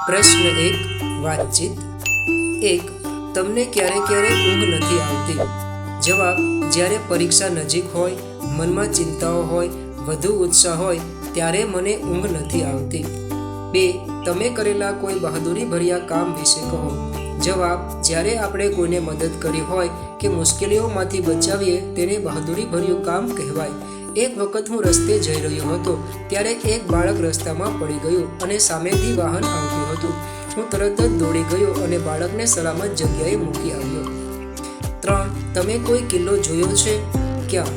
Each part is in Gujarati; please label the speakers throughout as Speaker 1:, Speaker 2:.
Speaker 1: પ્રશ્ન 1. વાતચીત. 1. તમને ક્યારે ઊંઘ નથી આવતી? જવાબ: જ્યારે પરીક્ષા નજીક હોય, મનમાં ચિંતાઓ હોય, વધુ ઉત્સાહ હોય ત્યારે મને ઊંઘ નથી આવતી. 2. તમે કરેલા કોઈ બહાદુરીભર્યા કામ વિશે કહો. જવાબ: જ્યારે આપણે કોઈને મદદ કરી હોય કે મુશ્કેલીઓમાંથી બચાવીએ તેને બહાદુરીભર્યું કામ કહેવાય. એક વખત હું રસ્તે જઈ રહ્યો હતો ત્યારે એક બાળક રસ્તામાં પડી ગયું અને સામેથી વાહન આવતું હતું. હું તરત જ દોડી ગયો અને બાળકને સલામત જગ્યાએ મૂકી આવ્યો. 3. તમે કોઈ કિલ્લો જોયો છે? ક્યાં?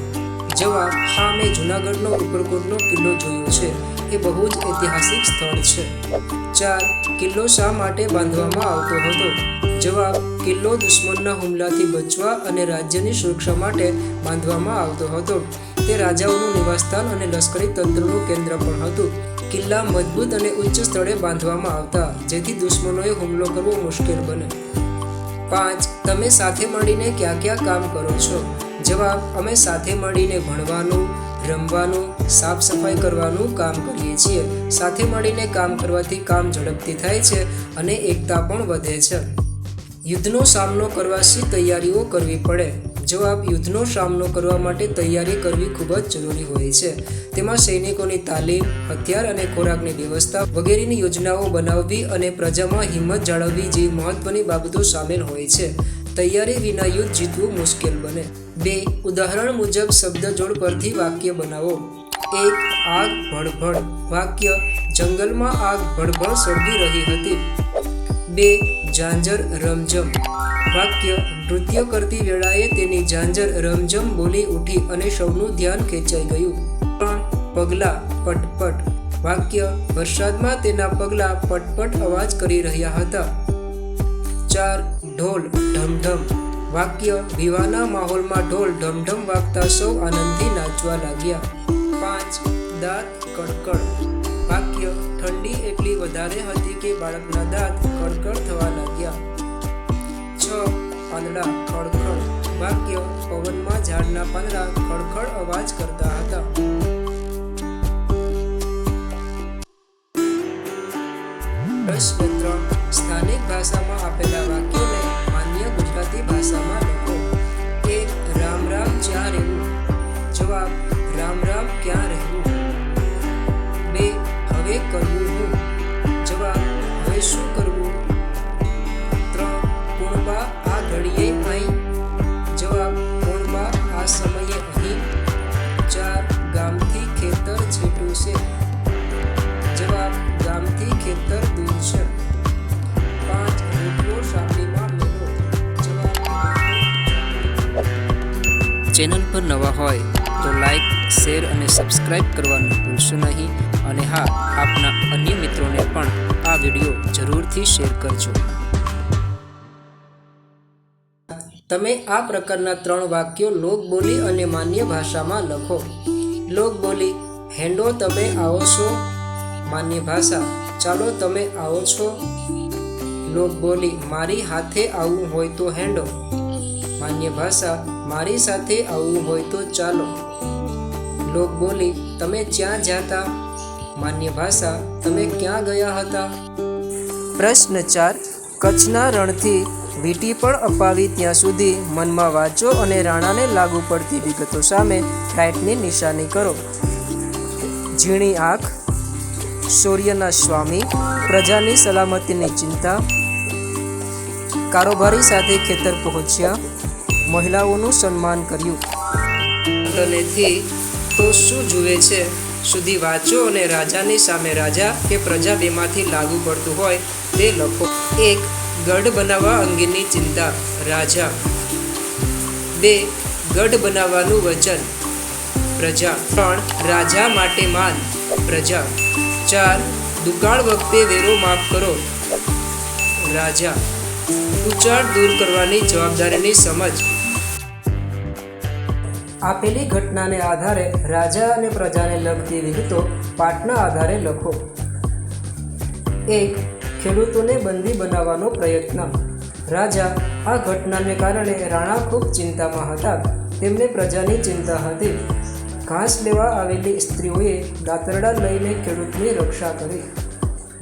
Speaker 1: જવાબ: હા, મેં જૂનાગઢનો ઉપરકોટનો કિલ્લો જોયો છે. એ બહુ જ ઐતિહાસિક સ્થળ છે. 4. કિલ્લો શા માટે બાંધવામાં આવતો હતો? જવાબ: કિલ્લો દુશ્મનના હુમલાથી બચવા અને રાજ્યની સુરક્ષા માટે બાંધવામાં આવતો હતો. તે રાજાઓનું નિવાસસ્થાન અને લશ્કરી તંત્રનું કેન્દ્ર પણ હતું. કિલ્લા મજબૂત અને ઉચ્ચ સ્થળે બાંધવામાં આવતા જેથી દુશ્મનોએ હુમલો કરવો મુશ્કેલ બને. 5. તમે સાથે મળીને ક્યાં કામ કરો છો? જવાબ: અમે સાથે મળીને ભણવાનું, રમવાનું, સાફ સફાઈ કરવાનું કામ કરીએ છીએ. સાથે મળીને કામ કરવાથી કામ ઝડપથી થાય છે અને એકતા પણ વધે છે. યુદ્ધનો સામનો કરવા શી તૈયારીઓ કરવી પડે? જવાબ: યુદ્ધનો સામનો કરવા માટે તૈયારી કરવી ખૂબ જ જરૂરી હોય છે. તેમાં સૈનિકોની તાલીમ, હથિયાર અને ખોરાકની વ્યવસ્થા વગેરેની યોજનાઓ બનાવવી અને પ્રજામાં હિંમત જાળવવી જેવી મહત્વની બાબતો સામેલ હોય છે. તૈયારી વિના યુદ્ધ જીતવું મુશ્કેલ બને. 2. ઉદાહરણ મુજબ શબ્દજોડ પરથી વાક્ય બનાવો. 1. આગ ભડભડ. વાક્ય: જંગલમાં આગ ભડભડ સળગી રહી હતી. 2. ઝાંઝર રમઝમ. વાક્ય: નૃત્ય કરતી વેળાએ તેની ઝાંઝર રમઝમ બોલી ઉઠી અને સૌનું ધ્યાન ખેંચાઈ ગયું. 3. પગલાં પટપટ. વાક્ય: વરસાદમાં તેના પગલાં પટપટ અવાજ કરી રહ્યા હતા. 4. ઢોલ ઢમઢમ. વાક્ય: વિવાહના માહોલમાં ઢોલ ઢમઢમ વાગતા સૌ આનંદથી નાચવા લાગ્યા. 5. દાંત કડકડ. વાક્ય: ઠંડી એટલી વધારે હતી કે બાળકના દાંત કડકડ થવા લાગ્યા. 6. પાંદડા ખડખડ. વાક્ય: પવનમાં ઝાડના પાંદડા ખડખડ અવાજ કરતા હતા. પ્રશ્ન 3. સ્થાનિક ભાષામાં આપેલા વાક્યોને માન્ય ગુજરાતી ભાષામાં લખો. 1. રામ રામ જ્યાં રહેવું. જવાબ: રામ રામ ક્યાં રહેવું. 2. હવે કરવું હું. જવાબ: હવે શું કરવું. 3. કોણબા આ ઘડીએ અહીં. જવાબ: કોણબા આ સમયે અહીં. 4. ગામથી ખેતર છેટું છે. જવાબ: ગામથી ખેતર દૂર છે. 5. રોટલો સાપડીમાં મેલો. જવાબ: ચેનલ પર નવા હોય તો લાઈક, શેર અને સબસ્ક્રાઇબ કરવાનું ભૂલશો નહીં. અને હા, આપના અન્ય મિત્રોને પણ આ વિડીયો જરૂરથી શેર કરજો. તમે આ પ્રકારના 3 વાક્યો લોકબોલી અને માન્ય ભાષામાં લખો. લોકબોલી: હેંડો તમે આવો છો. માન્ય ભાષા: ચાલો તમે આવો છો. લોકબોલી: મારી હાથે આવવું હોય તો હેંડો. માન્ય ભાષા: મારી સાથે આવવું હોય તો ચાલો. લોકબોલી: તમે ક્યાં જાતા? માન્ય ભાષા: તમે ક્યાં ગયા હતા? પ્રશ્ન 4. કચ્છના રણથી વીંટી પણ અપાવી ત્યાં સુધી મનમાં વાંચો અને રાણાને લાગુ પડતી વિગતો સામે રાઇટની નિશાની કરો. ઝીણી આંખ. શૌર્યના સ્વામી. પ્રજાની સલામતીની ચિંતા. કારોબારી સાથે ખેતર પહોંચ્યા. મહિલાઓનું સન્માન કર્યું. થી તો શું જુએ છે સુધી વાંચો અને રાજાની સામે રાજા કે પ્રજા બેમાંથી લાગુ પડતું હોય તે લખો. 1. ગઢ બનાવવા અંગેની ચિંતા. રાજા. 2. ગઢ બનાવવાનું વચન. પ્રજા. 3. રાજા માટે માન. પ્રજા. 4. દુકાળ વખતે વેરો માફ કરો. રાજા. ઉચાળ દૂર કરવાની જવાબદારીની સમજ. આપેલી ઘટનાને આધારે રાજા અને પ્રજાને લગતી વિગતો પાઠના આધારે લખો. 1. ખેડૂતોને બંદી બનાવવાનો પ્રયત્ન. રાજા: આ ઘટનાને કારણે રાણા ખૂબ ચિંતામાં હતા. તેમને પ્રજાની ચિંતા હતી. ઘાસ લેવા આવેલી સ્ત્રીઓએ દાતરડા લઈને ખેડૂતની રક્ષા કરી.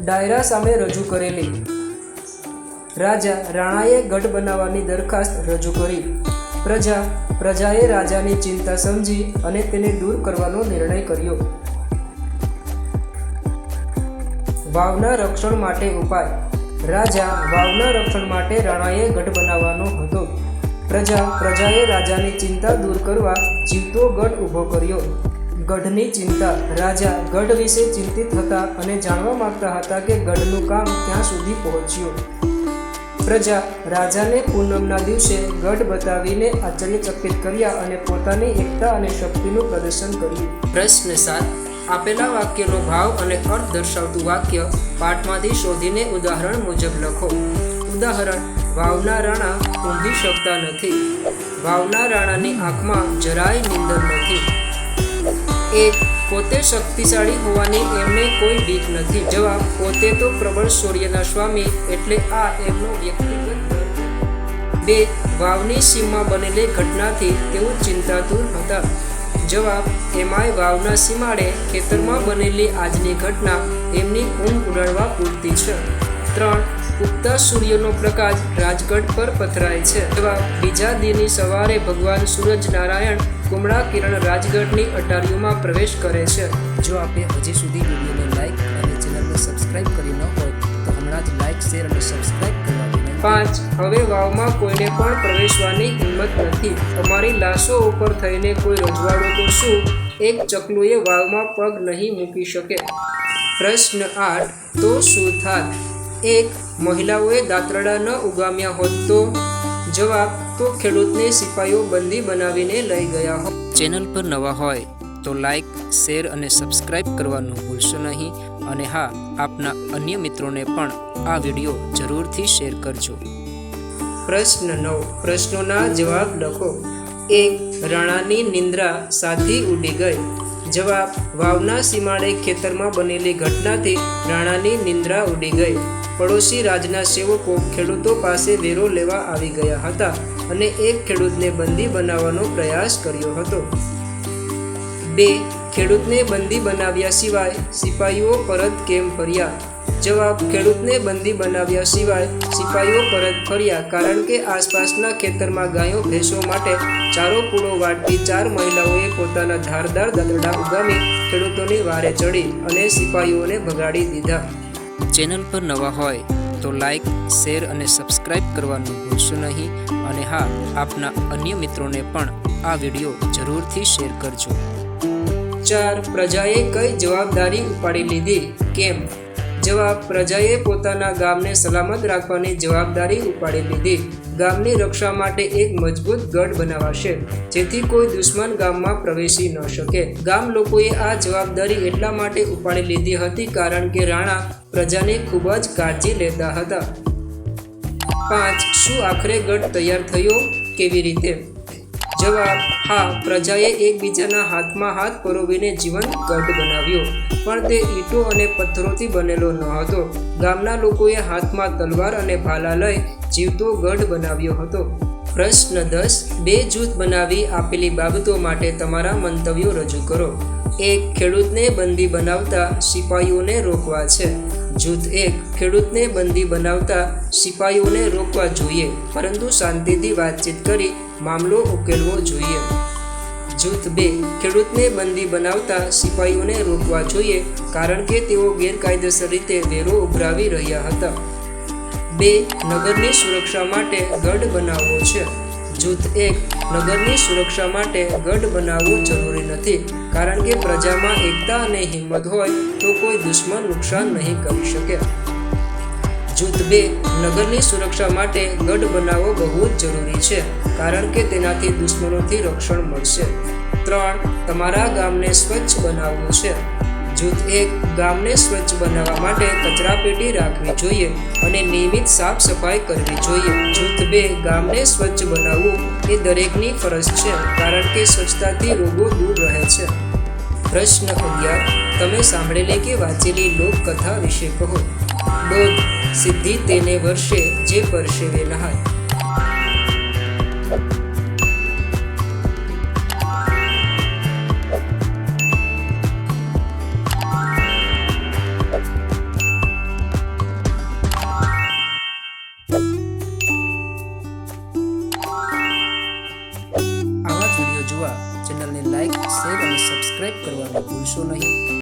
Speaker 1: ડાયરા સામે રજૂ કરેલી. રાજા રાણાએ ગઢ બનાવવાની દરખાસ્ત રજૂ કરી. પ્રજાએ રાજાની ચિંતા સમજી અને તેને દૂર કરવાનો નિર્ણય કર્યો. વાવના રક્ષણ માટે ઉપાય. રાજા વાવના રક્ષણ માટે રાણાએ ગઢ બનાવવાનો હતો. પ્રજાએ રાજાની ચિંતા દૂર કરવા જીવતો ગઢ ઊભો કર્યો. ગઢની ચિંતા. રાજા ગઢ વિશે ચિંતિત હતા અને જાણવા માંગતા હતા કે ગઢનું કામ ક્યાં સુધી પહોંચ્યું. પ્રજા રાજાને પૂનમના દિવસે ગઢ બતાવીને આશ્ચર્યચકિત કર્યા અને પોતાની એકતા અને શક્તિનું પ્રદર્શન કર્યું. પ્રશ્ન 7. આપેલા વાક્યનો ભાવ અને અર્થ દર્શાવતું વાક્ય પાઠમાંથી શોધીને ઉદાહરણ મુજબ લખો. ઉદાહરણ: વાવના રાણા ઊંઘી શકતા નથી. વાવના રાણાની આંખમાં જરાય નીંદર નથી. 1. પોતે શક્તિશાળી હોવાની એમને કોઈ બીક નથી. જવાબ: પોતે તો પ્રબળ શૌર્યના સ્વામી, એટલે આ એમનો વ્યક્તિગત. 2. વાવની સીમમાં બનેલી ઘટનાથી તેઓ ચિંતાતુર હતા. જવાબ: એમાંય વાવના સીમાડે ખેતરમાં બનેલી આજની ઘટના એમની ઊંઘ ઉડાડવા પૂરતી છે. 3. ઉગતા સૂર્યનો પ્રકાશ રાજગઢ પર પથરાય છે. જવાબ: બીજા દિનની સવારે ભગવાન સૂરજ નારાયણ કુમળા કિરણ રાજગઢની અટારીઓમાં પ્રવેશ કરે છે. જો આપે હજી સુધી વિડીયોને લાઇક અને ચેનલને સબસ્ક્રાઇબ કરી ન હોય તો હમણાં જ લાઇક, શેર અને સબસ્ક્રાઇબ કરવા વિનંતી. 5. હવે વાવમાં કોઈને પણ પ્રવેશવાની હિંમત નથી. અમારી લાશો ઉપર થઈને કોઈ રજવાડો તો શું, એક ચકલુએ વાવમાં પગ નહીં મૂકી શકે. પ્રશ્ન 8. તો શું થાત? 1. મહિલાઓએ દાંતરડા ન ઉગામ્યા હોત તો? જવાબ: તો ખેડૂતને સિપાઈઓ બંદી બનાવીને લઈ ગયા હોત. ચેનલ પર નવા હોય તો લાઇક, શેર અને સબસ્ક્રાઇબ કરવાનું ભૂલશો નહીં. અને હા, આપના અન્ય મિત્રોને પણ આ વિડીયો જરૂરથી શેર કરજો. પ્રશ્ન 9. પ્રશ્નોના જવાબ લખો. 1. રાણાની નિંદ્રા સાથી ઉડી ગઈ. જવાબ: વાવના સીમાડે ખેતરમાં બનેલી ઘટનાથી રાણાની નિંદ્રા ઉડી ગઈ. પડોશી રાજના સેવકો ખેડૂતો પાસે વેરો લેવા આવી ગયા હતા અને એક ખેડૂતને બંદી બનાવવાનો પ્રયાસ કર્યો હતો. 2. ખેડૂતને બંદી બનાવ્યા સિવાય સિપાઈઓ પરત કેમ ફર્યા? જવાબ: ખેડૂતને બંદી બનાવ્યા સિવાય સિપાઈઓ પરત ફર્યા કારણ કે આસપાસના ખેતરમાં ગાયો ભેંસો માટે ચારો પૂળો વાટતી 4 મહિલાઓએ પોતાના ધારદાર દાંતરડા ઉગામી ખેડૂતોની વારે ચડી અને સિપાઈઓને ભગાડી દીધા. ચેનલ પર નવા હોય તો લાઇક, શેર અને સબસ્ક્રાઇબ કરવાનું ભૂલશો નહીં. અને હા, આપના અન્ય મિત્રોને પણ આ વિડીયો જરૂરથી શેર કરજો. 4. પ્રજાએ કઈ જવાબદારી ઉપાડી લીધી? કેમ? જવાબ: પ્રજાએ પોતાના ગામને સલામત રાખવાની જવાબદારી ઉપાડી લીધી. ગામની રક્ષા માટે એક મજબૂત ગઢ બનાવાશે જેથી કોઈ દુશ્મન ગામમાં પ્રવેશી ન શકે. ગામ લોકોએ આ જવાબદારી એટલા માટે ઉપાડી લીધી હતી કારણ કે રાણા પ્રજાની ખૂબ જ કાળજી લેતા હતા. 5. શું આખરે ગઢ તૈયાર થયો? કેવી રીતે? જવાબ: હા, પ્રજાએ એકબીજાના હાથમાં હાથ પરોવીને જીવંત ગઢ બનાવ્યો, પણ તે ઈંટો અને પથ્થરોથી બનેલો ન હતો. ગામના લોકોએ હાથમાં તલવાર અને ભાલા લઈ જીવતો ગઢ બનાવ્યો હતો. પ્રશ્ન 10. 2 જૂથ બનાવી આપેલી બાબતો માટે તમારા મંતવ્યો રજૂ કરો. 1. ખેડૂતને બંદી બનાવતા સિપાઈઓને રોકવા છે. જૂથ 1. ખેડૂતને બંદી બનાવતા સિપાઈઓને રોકવા જોઈએ, પરંતુ શાંતિથી વાતચીત કરી મામલો ઉકેલવો જોઈએ. જૂથ 2. ખેડૂતને બંદી બનાવતા સિપાઈઓને રોકવા જોઈએ કારણ કે તેઓ ગેરકાયદેસર રીતે વેરો ઉઘરાવી રહ્યા હતા. 2. નગરની સુરક્ષા માટે ગઢ બનાવવો છે. જૂથ 1. નગરની સુરક્ષા માટે ગઢ બનાવવો જરૂરી નથી કારણ કે પ્રજામાં એકતા અને હિંમત હોય તો કોઈ દુશ્મન નુકસાન નહીં કરી શકે. જૂથ 2. નગરની સુરક્ષા માટે ગઢ બનાવવો બહુ જ જરૂરી છે કારણ કે તેનાથી દુશ્મનોથી રક્ષણ મળશે. 3. તમારા ગામને સ્વચ્છ બનાવવું છે. જૂથ 1. ગામને સ્વચ્છ બનાવવા માટે કચરાપેટી રાખવી જોઈએ અને નિયમિત સાફ સફાઈ કરવી જોઈએ. જૂથ 2. ગામને સ્વચ્છ બનાવવું એ દરેકની ફરજ છે કારણ કે સ્વચ્છતાથી રોગો દૂર રહે છે. પ્રશ્ન 11. તમે સાંભળેલી કે વાંચેલી લોકકથા વિશે કહો. બોધ: સિદ્ધિ તેને વર્ષે જે પરસેવે નહાય. જોવા ચેનલને લાઇક, શેર અને સબસ્ક્રાઇબ કરવાનું ભૂલશો નહીં.